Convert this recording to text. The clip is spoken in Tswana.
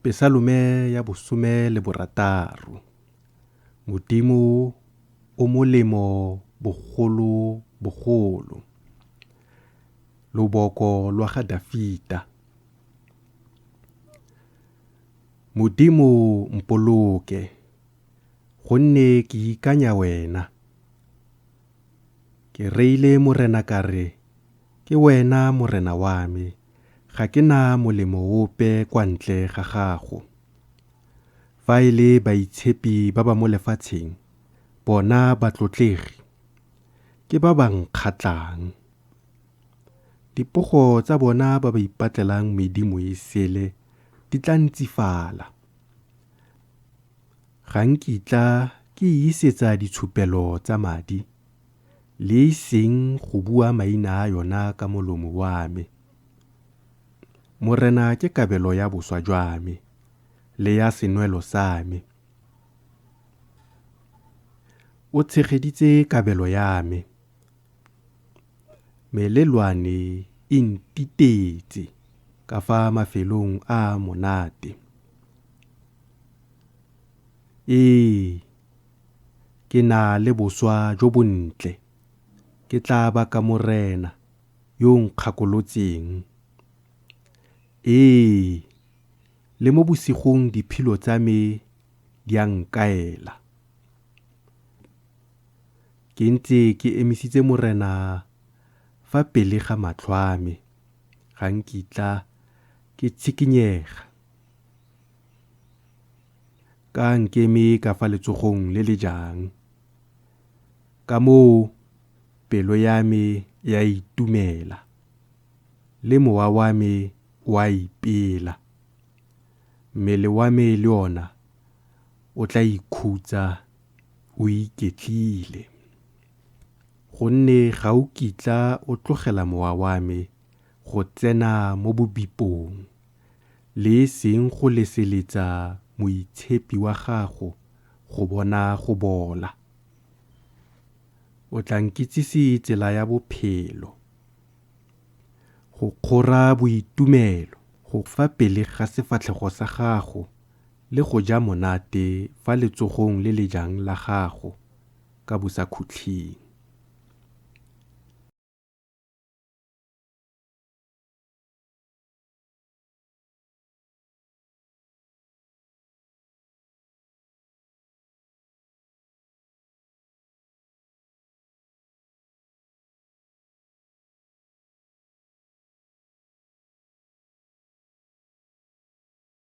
Pesalume ya bosome le borataro. Modimo o molemo bogolo bogolo. Loboko lwa ga Dafita. Modimo mpoloke, gonne ke ikanya wena. Ke reile morena kare, ke wena morena wa me, ga ke na molemo ope kwa ntle ga gago. Fa e le baitshepi ba ba mo lefatsheng, bona batlotlegi, ke ba ba nkgatlang. Dipogo tsa bona ba ba ipatlelang medimo e sele, di tla ntsifala. Ga nkitla ke isetsa ditshupelo tsa madi, le seng go bua maina a yona ka molomo wa me. Morena ke kabelo ya boswa jwa me, le ya senwelo sa me. O tshegeditse kabelo ya me. Melelwane e ntitetse ka fa mafelong a monate. Ke na le boswa jo bontle. Ke tla ba ka morena yo nkgakolotseng. Le mo bosigong diphilo tsa me di a nkaela. Ke ntse ke emisitse morena fa pele ga matlho a me, ga nkitla ke tshikinyega. Ka nkeme ka fa letsogong le le jang. Ka moo pelo ya me ya itumela, le mowa wa me wa ipela. Mmele wa me le ona o tla ikhutsa o iketlile. Gonne ga o kitla o tlogela mowa wa me go tsena mo bobipong, le seng go leseletsa moitshepi wa gago go bona go bola. O tla nkitsise tsela ya bophelo, go kgora boitumelo, go fa pele ga sefatlhego sa gago, le go ja monate fa letsogong le le jang la gago ka bosakhutleng.